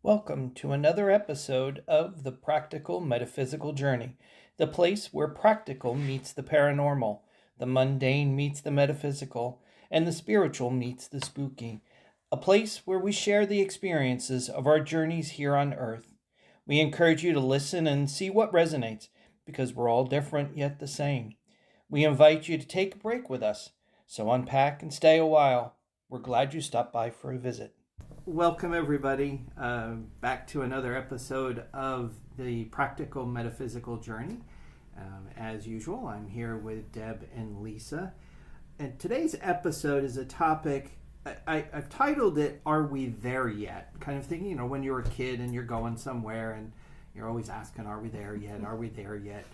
Welcome to another episode of The Practical Metaphysical Journey, the place where practical meets the paranormal, the mundane meets the metaphysical, and the spiritual meets the spooky. A place where we share the experiences of our journeys here on Earth. We encourage you to listen and see what resonates, because we're all different yet the same. We invite you to take a break with us, so unpack and stay a while. We're glad you stopped by for a visit. Welcome, everybody, back to another episode of the Practical Metaphysical Journey. As usual, I'm here with Deb and Lisa. And today's episode is a topic, I've titled it, Are We There Yet? Kind of thinking, when you're a kid and you're going somewhere and you're always asking, Are we there yet? Are we there yet?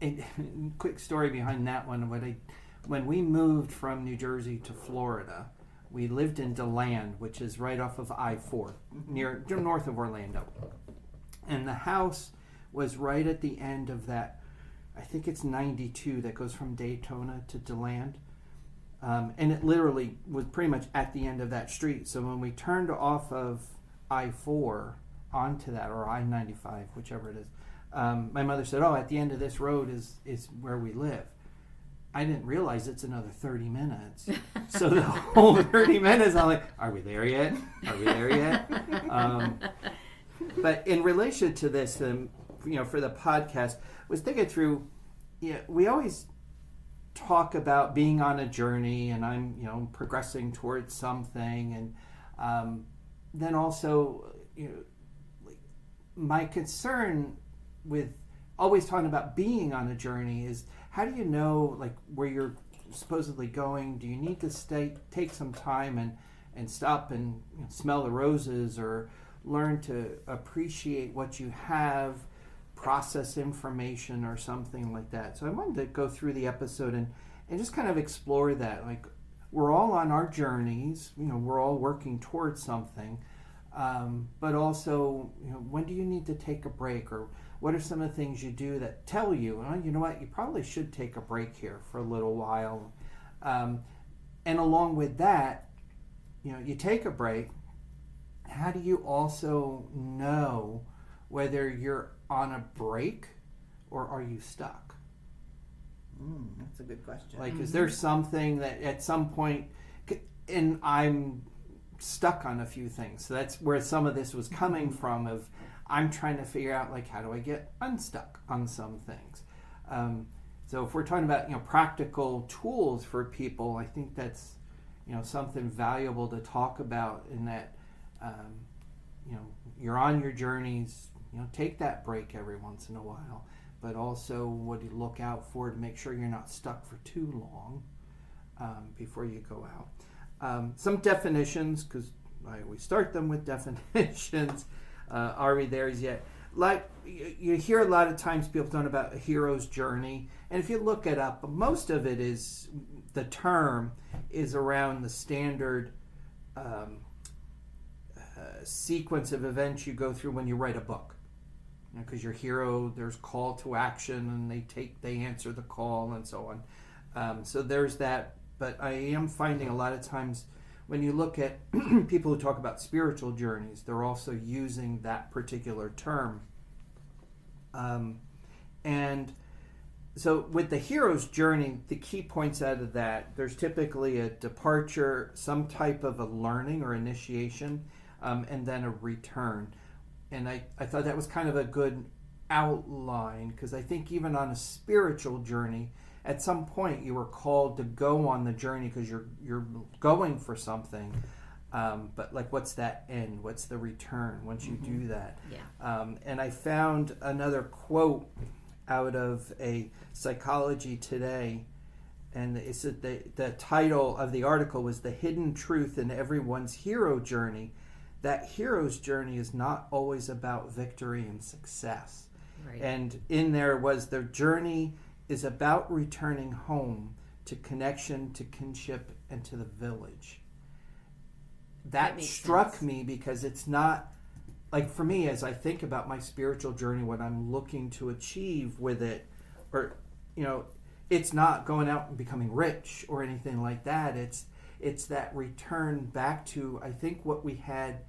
And quick story behind that one. When we moved from New Jersey to Florida, we lived in DeLand, which is right off of I-4, north of Orlando. And the house was right at the end of that, I think it's 92 that goes from Daytona to DeLand. And it literally was pretty much at the end of that street. So when we turned off of I-4 onto that, or I-95, whichever it is, my mother said, at the end of this road is where we live. I didn't realize it's another 30 minutes. So the whole 30 minutes, I'm like, are we there yet? Are we there yet? But in relation to this, for the podcast, was thinking through, we always talk about being on a journey, and I'm, progressing towards something. And then also, my concern with always talking about being on a journey is, how do you know, where you're supposedly going? Do you need to take some time and stop and smell the roses, or learn to appreciate what you have, process information, or something like that? So I wanted to go through the episode and just kind of explore that. We're all on our journeys, we're all working towards something, but also, when do you need to take a break, or what are some of the things you do that tell you, you know what, you probably should take a break here for a little while. And along with that, you take a break. How do you also know whether you're on a break or are you stuck? That's a good question. Is there something that at some point, and I'm stuck on a few things. So that's where some of this was coming from, of I'm trying to figure out, how do I get unstuck on some things? So if we're talking about, practical tools for people, I think that's, something valuable to talk about, in that, you're on your journeys, take that break every once in a while, but also what do you look out for to make sure you're not stuck for too long before you go out. Some definitions, because I always start them with definitions. Are we there yet? You hear a lot of times people talk about a hero's journey, and if you look it up, most of it is, the term is around the standard sequence of events you go through when you write a book. Because your hero, there's call to action, and they answer the call, and so on. So there's that. But I am finding a lot of times, when you look at people who talk about spiritual journeys, they're also using that particular term. And so with the hero's journey, the key points out of that, there's typically a departure, some type of a learning or initiation, and then a return. And I thought that was kind of a good outline, because I think even on a spiritual journey, at some point you were called to go on the journey because you're going for something, but what's that end? What's the return once you do that? Yeah. And I found another quote out of a Psychology Today, and it said the title of the article was "The Hidden Truth in Everyone's Hero Journey." That hero's journey is not always about victory and success. Right. And in there was, the journey is about returning home, to connection, to kinship, and to the village. That struck sense. me, because it's not, for me, as I think about my spiritual journey, what I'm looking to achieve with it, or, it's not going out and becoming rich or anything like that. It's that return back to, I think, what we had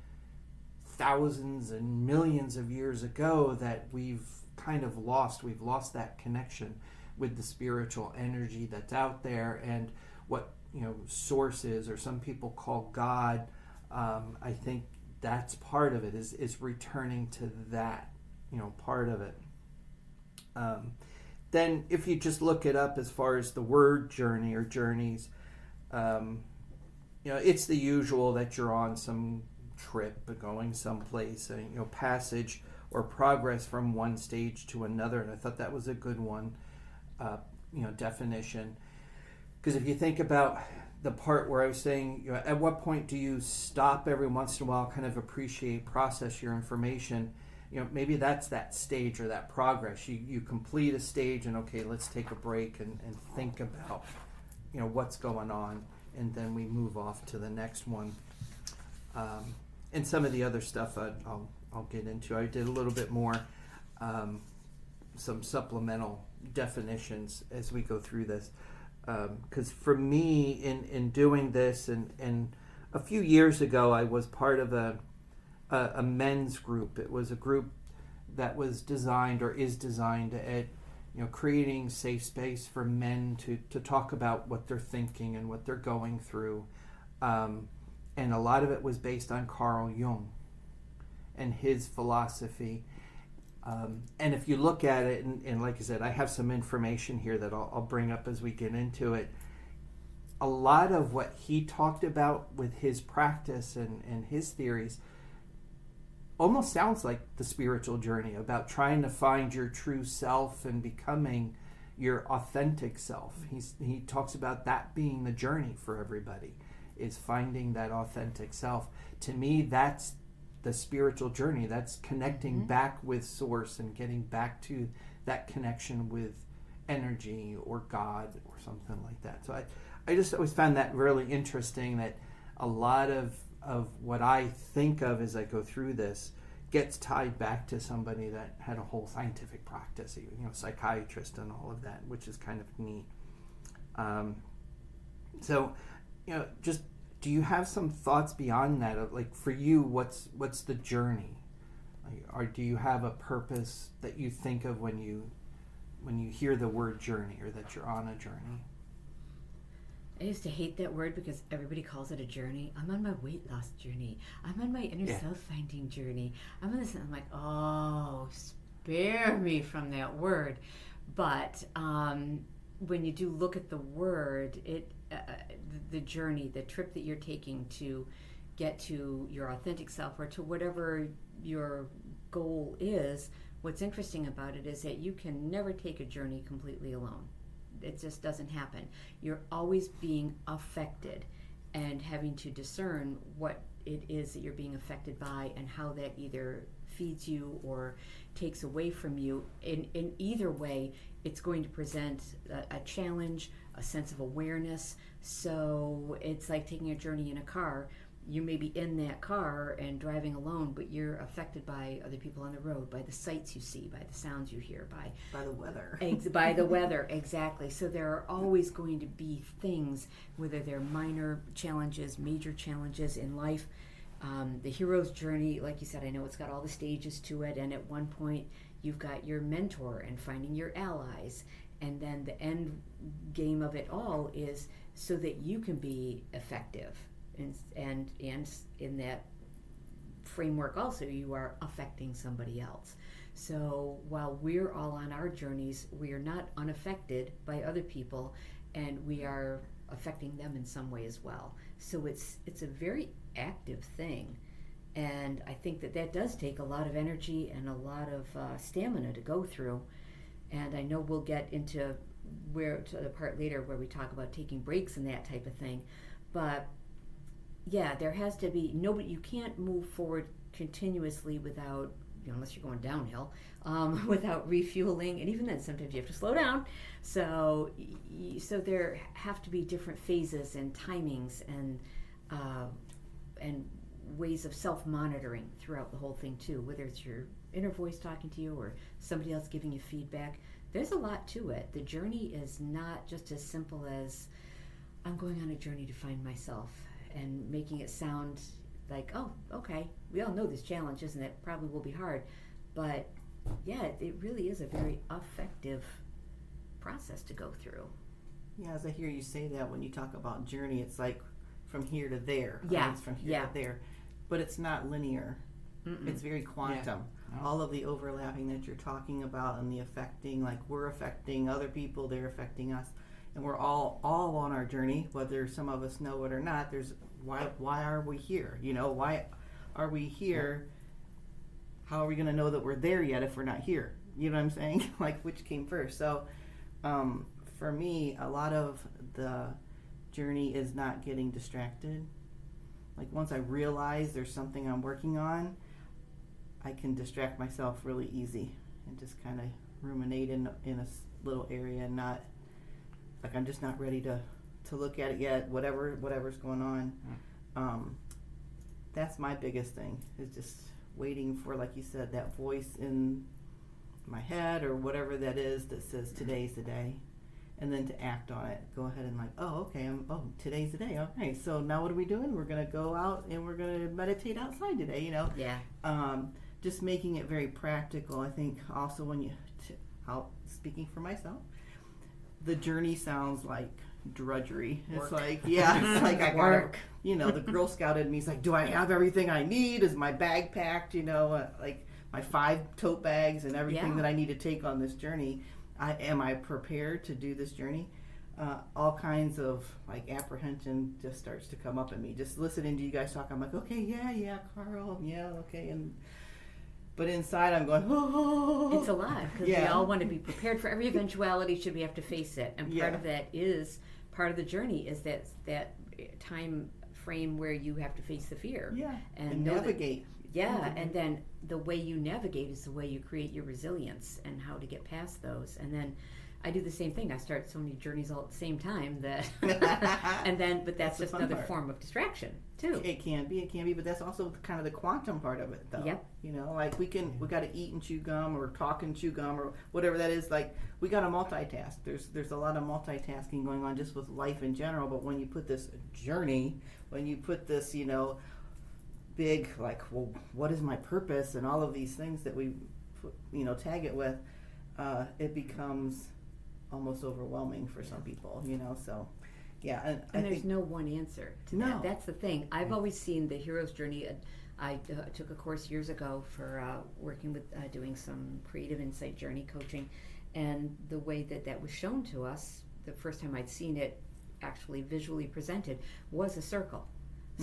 thousands and millions of years ago that we've kind of lost. We've lost that connection with the spiritual energy that's out there, and what source is, or some people call God. I think that's part of it, is returning to that part of it. Then if you just look it up as far as the word journey or journeys, it's the usual that you're on some trip, going someplace, passage or progress from one stage to another. And I thought that was a good one, definition. Because if you think about the part where I was saying, at what point do you stop every once in a while, kind of appreciate, process your information? Maybe that's that stage or that progress. You complete a stage and, okay, let's take a break and think about, what's going on. And then we move off to the next one. And some of the other stuff I'll get into. I did a little bit more, some supplemental definitions as we go through this. Because for me, in doing this, and a few years ago, I was part of a men's group. It was a group that was designed, or is designed, at creating safe space for men to talk about what they're thinking and what they're going through. And a lot of it was based on Carl Jung and his philosophy. And if you look at it, and like I said, I have some information here that I'll bring up as we get into it. A lot of what he talked about with his practice and his theories almost sounds like the spiritual journey, about trying to find your true self and becoming your authentic self. He talks about that being the journey for everybody, is finding that authentic self. To me, that's the spiritual journey. That's connecting back with source and getting back to that connection with energy or God or something like that. So I just always found that really interesting, that a lot of what I think of as I go through this gets tied back to somebody that had a whole scientific practice, psychiatrist and all of that, which is kind of neat. So, just, do you have some thoughts beyond that? Of, like, for you, what's the journey? Or do you have a purpose that you think of when you hear the word journey, or that you're on a journey? I used to hate that word because everybody calls it a journey. I'm on my weight loss journey. I'm on my inner self-finding journey. I'm on this, and I'm like, oh, spare me from that word. But when you do look at the word, the journey, the trip that you're taking to get to your authentic self, or to whatever your goal is, what's interesting about it is that you can never take a journey completely alone. It just doesn't happen. You're always being affected and having to discern what it is that you're being affected by, and how that either feeds you or takes away from you. In either way, it's going to present a challenge, a sense of awareness. So it's like taking a journey in a car. You may be in that car and driving alone, but you're affected by other people on the road, by the sights you see, by the sounds you hear, by the weather. By the weather, exactly. So there are always going to be things, whether they're minor challenges, major challenges in life. The hero's journey, like you said, I know it's got all the stages to it, and at one point you've got your mentor and finding your allies, and then the end game of it all is so that you can be effective. And in that framework also, you are affecting somebody else. So while we're all on our journeys, we are not unaffected by other people, and we are affecting them in some way as well. So it's a very active thing, and I think that does take a lot of energy and a lot of stamina to go through. And I know we'll get into the part later where we talk about taking breaks and that type of thing, but yeah, there has to be you can't move forward continuously without, unless you're going downhill, without refueling, and even then sometimes you have to slow down. So there have to be different phases and timings and ways of self-monitoring throughout the whole thing too, whether it's your inner voice talking to you or somebody else giving you feedback. There's a lot to it. The journey is not just as simple as I'm going on a journey to find myself, and making it sound like, oh, okay, we all know this challenge, isn't it? Probably will be hard, but yeah, it really is a very effective process to go through. Yeah, as I hear you say that, when you talk about journey, it's like from here to there. Yeah, It's from here to there. But it's not linear. Mm-mm. It's very quantum. Yeah. Oh. All of the overlapping that you're talking about and the affecting, like we're affecting other people, they're affecting us. And we're all on our journey, whether some of us know it or not. There's why are we here? You know, why are we here? How are we going to know that we're there yet if we're not here? You know what I'm saying? Like, which came first? So, for me, a lot of the journey is not getting distracted. Like, once I realize there's something I'm working on, I can distract myself really easy and just kind of ruminate in a little area and not, like, I'm just not ready to look at it yet, whatever's going on. That's my biggest thing, is just waiting for, like you said, that voice in my head or whatever that is that says today's the day, and then to act on it. Go ahead and like, today's the day. Okay, so now what are we doing? We're gonna go out and we're gonna meditate outside today. You know, just making it very practical. I think also when you, speaking for myself, the journey sounds like drudgery. Work. It's like, it's like I Work. gotta, the Girl Scout in me is like, do I have everything I need? Is my bag packed? Like my 5 tote bags and everything that I need to take on this journey. Am I prepared to do this journey? All kinds of like apprehension just starts to come up in me. Just listening to you guys talk, I'm like, okay, yeah, Carl, yeah, okay, but inside I'm going, oh. It's a lot, because we all want to be prepared for every eventuality should we have to face it. And part of that is, part of the journey is that time frame where you have to face the fear. Yeah, and navigate. And then the way you navigate is the way you create your resilience and how to get past those. And then I do the same thing. I start so many journeys all at the same time that, but that's just another form of distraction too. It can be, but that's also kind of the quantum part of it, though. Yep. You know, like we got to eat and chew gum or talk and chew gum or whatever that is. Like we got to multitask. There's a lot of multitasking going on just with life in general. But when you put this journey, when you put this, big, like, well, what is my purpose, and all of these things that we, tag it with, it becomes almost overwhelming for some people, so yeah. And I there's think no one answer to that. That's the thing. I've always seen the hero's journey. I took a course years ago for working with doing some creative insight journey coaching, and the way that was shown to us, the first time I'd seen it actually visually presented, was a circle.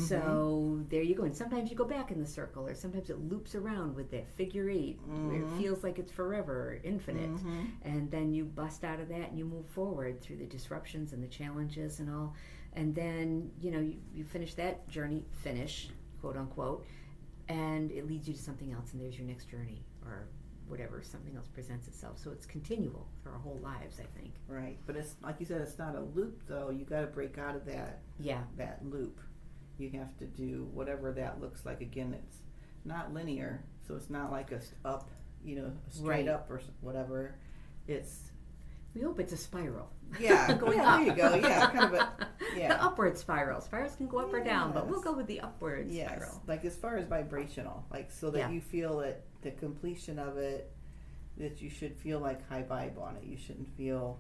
So there you go. And sometimes you go back in the circle, or sometimes it loops around with that figure 8, where it feels like it's forever, or infinite. And then you bust out of that and you move forward through the disruptions and the challenges and all. And then, you finish that journey, quote unquote, and it leads you to something else, and there's your next journey, or whatever, something else presents itself. So it's continual for our whole lives, I think. Right. But it's like you said, it's not a loop, though. You got to break out of that loop. You have to do whatever that looks like. Again, it's not linear, so it's not like a straight up or whatever. We hope it's a spiral. Yeah, going up. There you go. Yeah, kind of the upward spiral. Spirals can go up or down, but we'll go with the upward spiral. Like as far as vibrational, like so that you feel it, the completion of it, that you should feel like high vibe on it. You shouldn't feel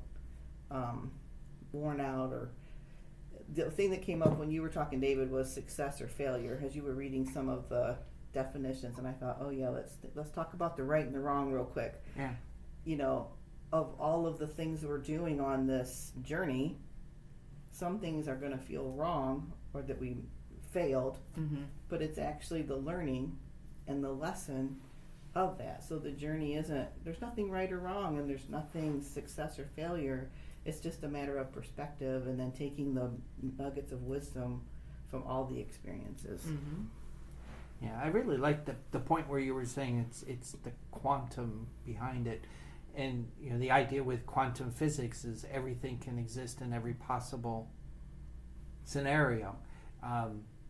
worn out. Or the thing that came up when you were talking, David, was success or failure, as you were reading some of the definitions, and I thought, let's talk about the right and the wrong real quick. Yeah. Of all of the things we're doing on this journey, some things are going to feel wrong or that we failed, but it's actually the learning and the lesson of that. So the journey there's nothing right or wrong, and there's nothing success or failure. It's just a matter of perspective, and then taking the nuggets of wisdom from all the experiences. Yeah, I really like the point where you were saying it's the quantum behind it. And the idea with quantum physics is everything can exist in every possible scenario.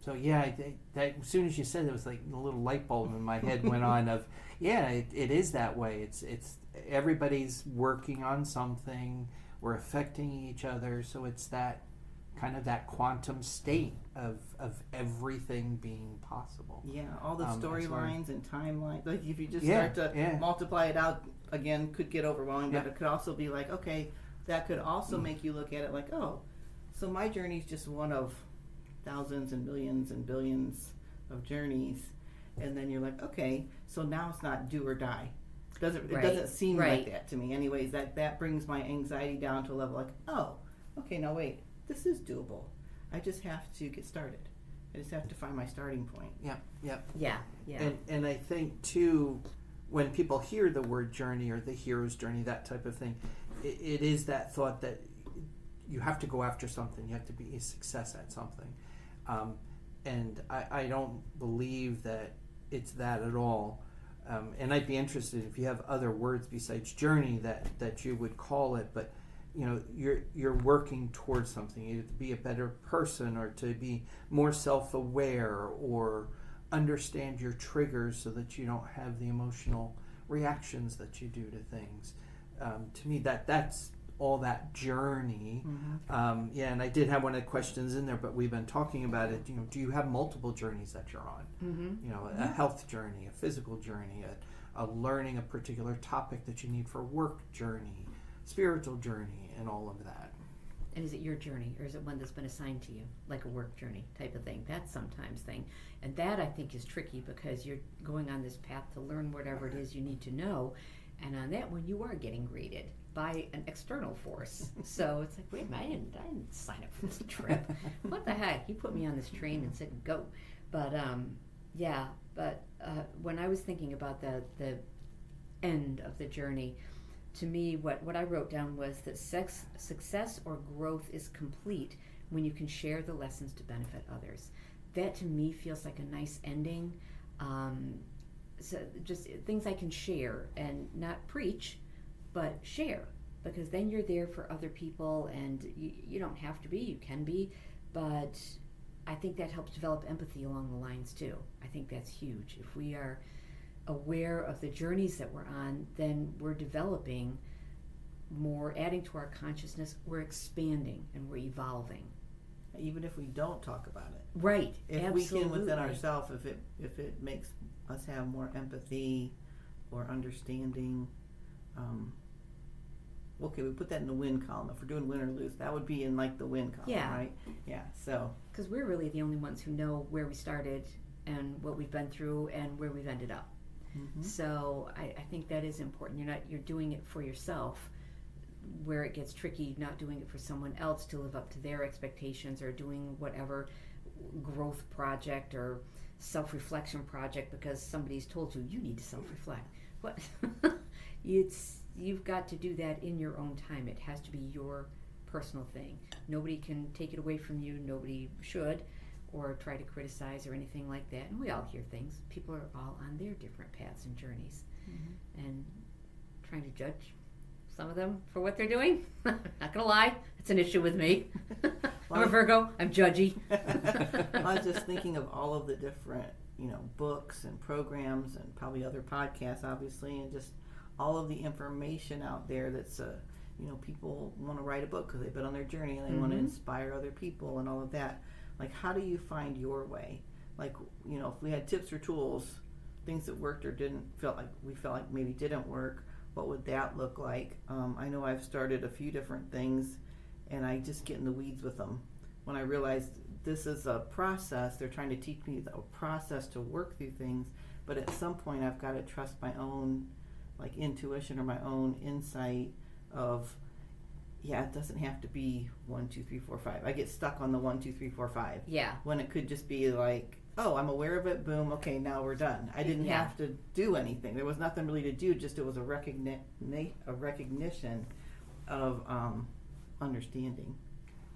So yeah, that as soon as you said it, was like a little light bulb in my head went on of it is that way. It's everybody's working on something. We're affecting each other. So it's that kind of that quantum state of everything being possible. Yeah, all the as far- storylines and timelines. Like if you just Yeah, start to yeah. multiply it out again, could get overwhelming. But Yeah. it could also be like, okay, that could also make you look at it like, oh, so my journey is just one of thousands and millions and billions of journeys, and then you're like, okay, so now it's not do or die. It Right. doesn't seem Right. like that to me. Anyways, that brings my anxiety down to a level like, oh, okay, now wait, this is doable. I just have to get started. I just have to find my starting point. Yeah, yeah. Yeah. And I think too, when people hear the word journey or the hero's journey, that type of thing, it is that thought that you have to go after something. You have to be a success at something. And I don't believe that it's that at all. And I'd be interested if you have other words besides journey that you would call it. But you know, you're working towards something, either to be a better person or to be more self-aware or understand your triggers so that you don't have the emotional reactions that you do to things. To me, that's all that journey. Yeah, and I did have one of the questions in there, but we've been talking about it. You know, do you have multiple journeys that you're on? You know, a health journey, a physical journey, a learning a particular topic that you need for work journey, spiritual journey, and all of that. And is it your journey, or is it one that's been assigned to you, like a work journey type of thing? That's sometimes thing, and that I think is tricky because you're going on this path to learn whatever it is you need to know, and on that one you are getting graded by an external force. So it's like, wait a minute, I didn't sign up for this trip. What the heck? You put me on this train and said go. But when I was thinking about the end of the journey, to me, what I wrote down was that success or growth is complete when you can share the lessons to benefit others. That to me feels like a nice ending. So just things I can share and not preach, but share, because then you're there for other people, and you don't have to be, you can be, but I think that helps develop empathy along the lines too. I think that's huge. If we are aware of the journeys that we're on, then we're developing more, adding to our consciousness, we're expanding and we're evolving. Even if we don't talk about it. Right. If absolutely. we can within ourselves, if it makes us have more empathy or understanding, okay, we put that in the win column. If we're doing win or lose, that would be in like the win column, Yeah. right? Yeah. So Because we're really the only ones who know where we started and what we've been through and where we've ended up. So I think that is important. You're doing it for yourself. Where it gets tricky, not doing it for someone else to live up to their expectations, or doing whatever growth project or self-reflection project because somebody's told you need to self-reflect. What? You've got to do that in your own time. It has to be your personal thing. Nobody can take it away from you. Nobody should, or try to criticize or anything like that. And we all hear things. People are all on their different paths and journeys, and trying to judge some of them for what they're doing. Not gonna lie, it's an issue with me. I'm a Virgo. I'm judgy. I was just thinking of all of the different, books and programs and probably other podcasts, obviously, and just all of the information out there that's, people want to write a book because they've been on their journey and they want to inspire other people and all of that. Like, how do you find your way? Like, if we had tips or tools, things that worked or we felt like maybe didn't work, what would that look like? I know I've started a few different things, and I just get in the weeds with them. When I realized this is a process, they're trying to teach me a process to work through things, but at some point I've got to trust my own intuition or my own insight of, it doesn't have to be 1, 2, 3, 4, 5. I get stuck on the 1, 2, 3, 4, 5. Yeah. When it could just be like, oh, I'm aware of it, boom, okay, now we're done. I didn't have to do anything. There was nothing really to do, just it was a recognition of understanding.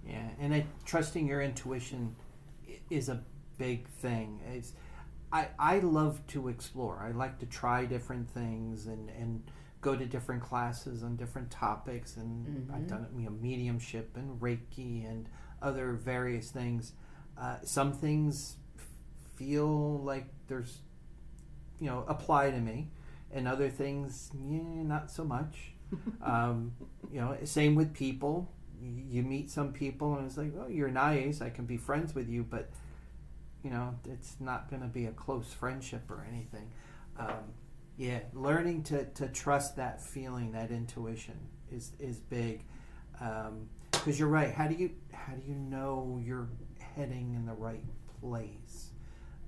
Yeah, and trusting your intuition is a big thing. I love to explore. I like to try different things and go to different classes on different topics, and I've done it, mediumship and Reiki and other various things. Some things feel like there's, apply to me, and other things, not so much. Same with people. you meet some people and it's like, oh, you're nice, I can be friends with you, but it's not going to be a close friendship or anything. Yeah, learning to trust that feeling, that intuition is big. Because you're right. How do you know you're heading in the right place?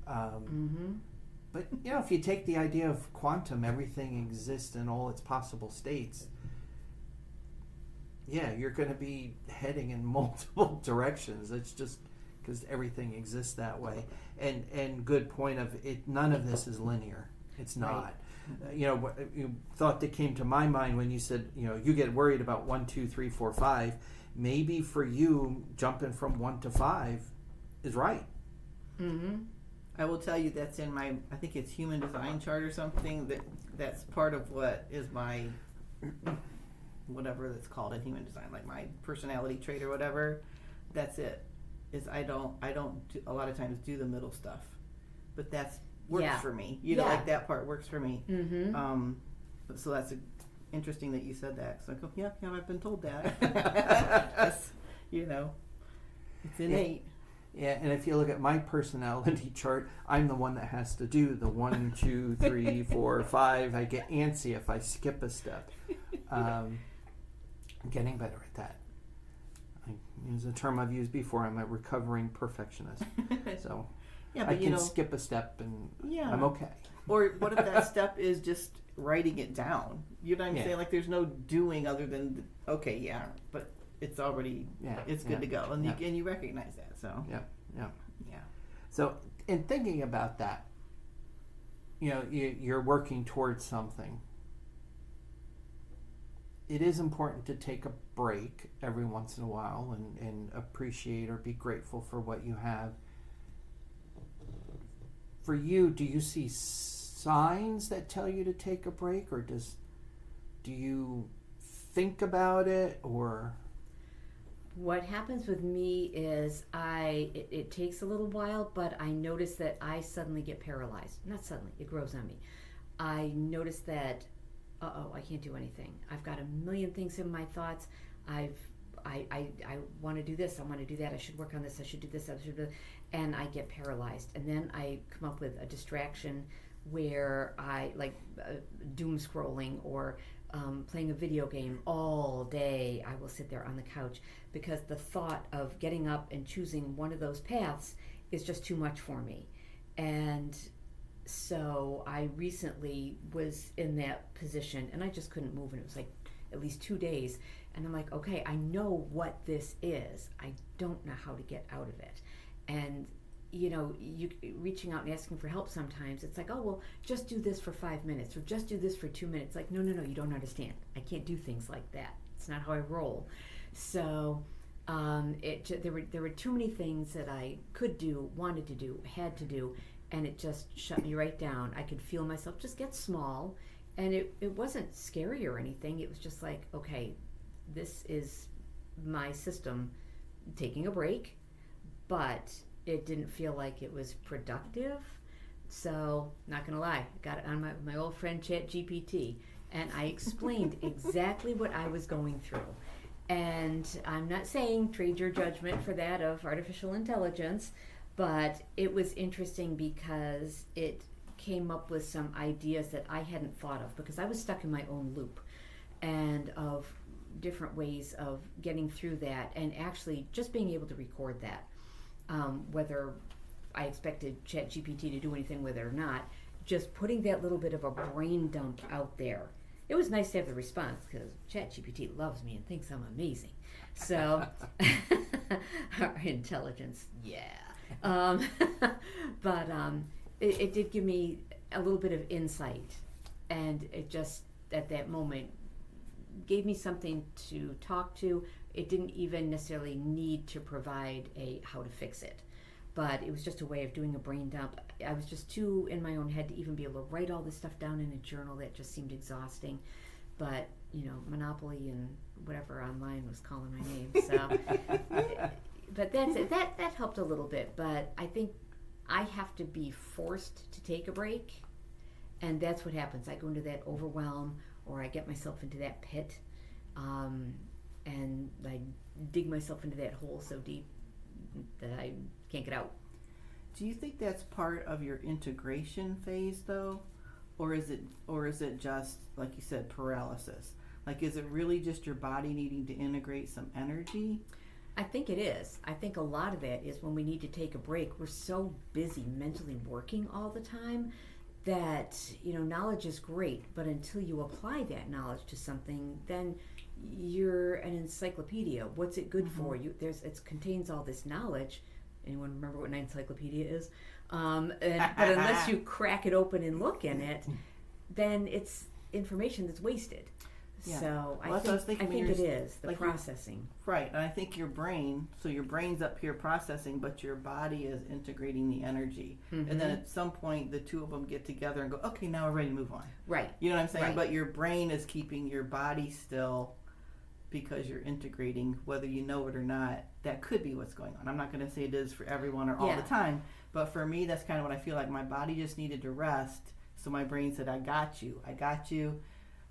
But if you take the idea of quantum, everything exists in all its possible states. Yeah, you're going to be heading in multiple directions. It's just because everything exists that way. And good point of it. None of this is linear. It's not. Right. What thought that came to my mind when you said, you get worried about 1, 2, 3, 4, 5. Maybe for you, jumping from 1 to 5 is right. Mm-hmm. I will tell you that's in my, I think it's human design chart or something, that's part of what is my, whatever that's called in human design, like my personality trait or whatever. That's it. Is I don't do, a lot of times do the middle stuff, but that's works for me. Like that part works for me. Mm-hmm. So that's interesting that you said that. So yeah, I've been told that. That's, it's innate. Yeah, and if you look at my personality chart, I'm the one that has to do the 1, 2, 3, 4, 5. I get antsy if I skip a step. I'm getting better at that. It's a term I've used before. I'm a recovering perfectionist. So yeah, but I can skip a step and I'm okay. Or what if that step is just writing it down? You know what I'm saying? Like there's no doing other than, but it's already, it's good to go. And you recognize that. So yeah. So in thinking about that, you're working towards something. It is important to take a break every once in a while and appreciate or be grateful for what you have. For you, do you see signs that tell you to take a break, or do you think about it, or? What happens with me is it takes a little while, but I notice that I suddenly get paralyzed. Not suddenly, it grows on me. I notice that, I can't do anything. I've got a million things in my thoughts. I want to do this, I want to do that, I should work on this, I should do this, and I get paralyzed. And then I come up with a distraction where I, like doom scrolling or playing a video game all day. I will sit there on the couch because the thought of getting up and choosing one of those paths is just too much for me. And so I recently was in that position and I just couldn't move, and it was like at least 2 days. And I'm like, okay, I know what this is. I don't know how to get out of it. And you reaching out and asking for help sometimes, it's like, oh, well, just do this for 5 minutes or just do this for 2 minutes. Like, no, you don't understand. I can't do things like that. It's not how I roll. So there were too many things that I could do, wanted to do, had to do, and it just shut me right down. I could feel myself just get small, and it wasn't scary or anything. It was just like, okay, this is my system taking a break, but it didn't feel like it was productive. So, not gonna lie, I got it on my old friend ChatGPT, and I explained exactly what I was going through. And I'm not saying trade your judgment for that of artificial intelligence, but it was interesting because it came up with some ideas that I hadn't thought of, because I was stuck in my own loop and of different ways of getting through that, and actually just being able to record that. Whether I expected ChatGPT to do anything with it or not, just putting that little bit of a brain dump out there. It was nice to have the response because ChatGPT loves me and thinks I'm amazing. So, our intelligence, but it did give me a little bit of insight, and it just at that moment gave me something to talk to. It didn't even necessarily need to provide a how to fix it, but it was just a way of doing a brain dump. I was just too in my own head to even be able to write all this stuff down in a journal. That just seemed exhausting. But Monopoly and whatever online was calling my name. So, but that's it. That helped a little bit. But I think I have to be forced to take a break, and that's what happens. I go into that overwhelm, or I get myself into that pit. and I dig myself into that hole so deep that I can't get out. Do you think that's part of your integration phase though? Or is it just, like you said, paralysis? Like, is it really just your body needing to integrate some energy? I think it is. I think a lot of that is when we need to take a break. We're so busy mentally working all the time that, knowledge is great, but until you apply that knowledge to something, then you're an encyclopedia. What's it good for? It contains all this knowledge. Anyone remember what an encyclopedia is? But unless you crack it open and look in it, then it's information that's wasted. Yeah. So Well, I that's what I was think thinking it when you're is the like processing. Right, and I think your brain's up here processing, but your body is integrating the energy. And then at some point, the two of them get together and go, okay, now we're ready to move on. Right. You know what I'm saying? Right. But your brain is keeping your body still because you're integrating, whether you know it or not. That could be what's going on. I'm not going to say it is for everyone or all Yeah. the time, but for me, that's kind of what I feel like. My body just needed to rest, so my brain said, I got you.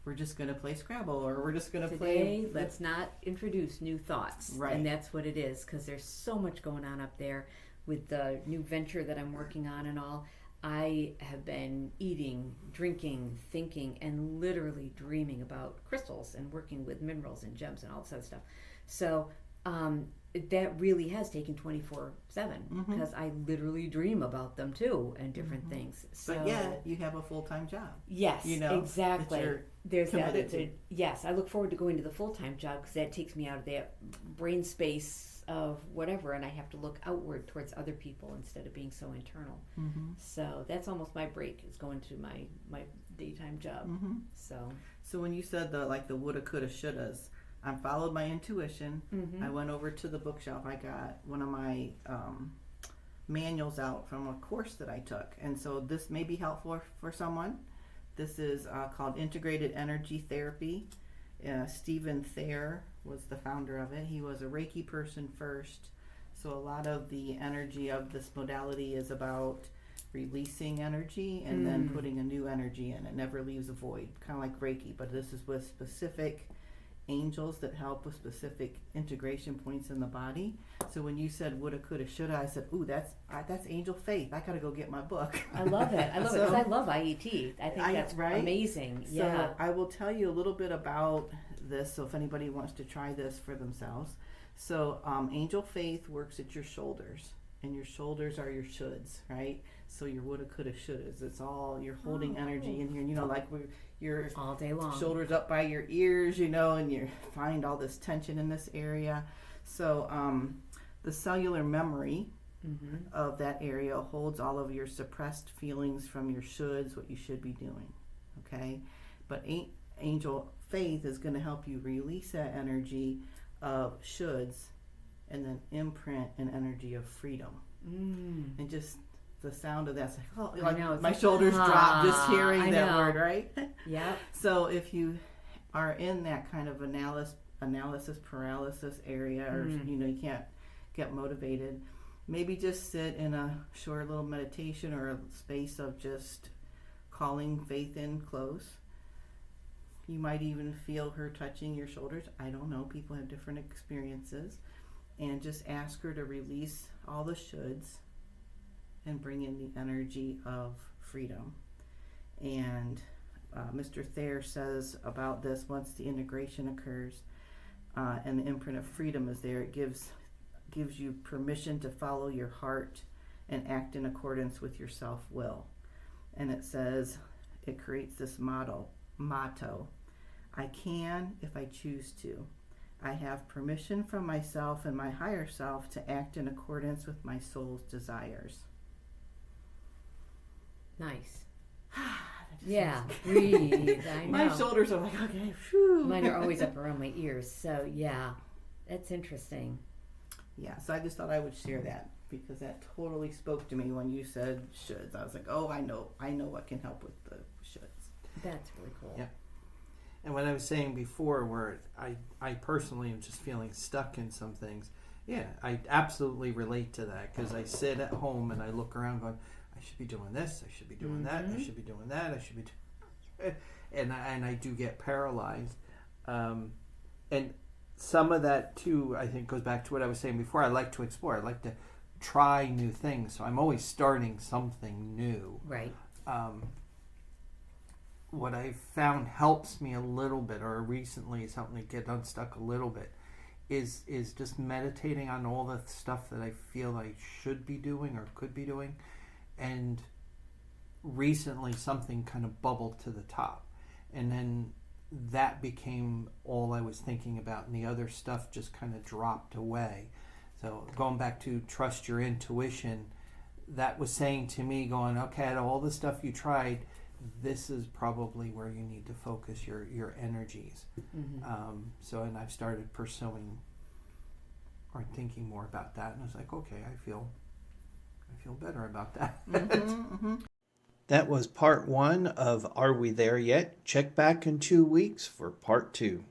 We're just going to play Scrabble, or we're just going to Today, let's not introduce new thoughts. Right. And that's what it is, because there's so much going on up there with the new venture that I'm working on and all. I have been eating, drinking, thinking, and literally dreaming about crystals and working with minerals and gems and all this other stuff. So that really has taken 24/7 because I literally dream about them too and different things. So, But yeah, you have a full-time job. yes, exactly. That you're There's committed that. to. Yes, I look forward to going to the full-time job because that takes me out of that brain space of whatever, and I have to look outward towards other people instead of being so internal. So that's almost my break, is going to my daytime job. So when you said the woulda, coulda, shouldas, I followed my intuition. I went over to the bookshelf. I got one of my manuals out from a course that I took, and so this may be helpful for someone. This is called Integrated Energy Therapy. Stephen Thayer was the founder of it. He was a Reiki person first, so a lot of the energy of this modality is about releasing energy and then putting a new energy in. It never leaves a void, kind of like Reiki, but this is with specific angels that help with specific integration points in the body. So when you said woulda, coulda, shoulda, I said, ooh, that's Angel Faith. I gotta go get my book. I love it. I love it because I love IET. I think that's right? amazing. So Yeah. I will tell you a little bit about this, so if anybody wants to try this for themselves. So Angel Faith works at your shoulders, and your shoulders are your shoulds, right? So your woulda, coulda, shouldas. It's all, you're holding energy in here, like your All day long. shoulders up by your ears, and you find all this tension in this area. So the cellular memory of that area holds all of your suppressed feelings from your shoulds, what you should be doing, okay? But Angel Faith is going to help you release that energy of shoulds and then imprint an energy of freedom. And just the sound of that's like, I know, my like, shoulders drop just hearing I that know. word, right? Yep. So if you are in that kind of analysis paralysis area, or you can't get motivated, maybe just sit in a short little meditation or a space of just calling Faith in close. You might even feel her touching your shoulders. I don't know. People have different experiences. And just ask her to release all the shoulds and bring in the energy of freedom. And Mr. Thayer says about this, once the integration occurs and the imprint of freedom is there, it gives you permission to follow your heart and act in accordance with your self-will. And it says, it creates this motto, I can if I choose to. I have permission from myself and my higher self to act in accordance with my soul's desires. Nice. Yeah, breathe. I know. My shoulders are like, okay, phew. Mine are always up around my ears. So yeah, that's interesting. Yeah, so I just thought I would share that because that totally spoke to me when you said shoulds. I was like, oh, I know what can help with the shoulds. That's really cool. Yeah. And what I was saying before, where I personally am just feeling stuck in some things, yeah, I absolutely relate to that because I sit at home and I look around going, I should be doing this, I should be doing that, I should be doing that, I should be and I do get paralyzed. And some of that too, I think, goes back to what I was saying before. I like to explore. I like to try new things. So I'm always starting something new. Right. What I've found helps me a little bit, or recently has helped me get unstuck a little bit, is just meditating on all the stuff that I feel I should be doing or could be doing. And recently something kind of bubbled to the top. And then that became all I was thinking about, and the other stuff just kind of dropped away. So going back to trust your intuition, that was saying to me, going, okay, out of all the stuff you tried, this is probably where you need to focus your energies. And I've started pursuing or thinking more about that, and I was like, okay, I feel better about that. That was part 1 of Are We There Yet? Check back in 2 weeks for part 2.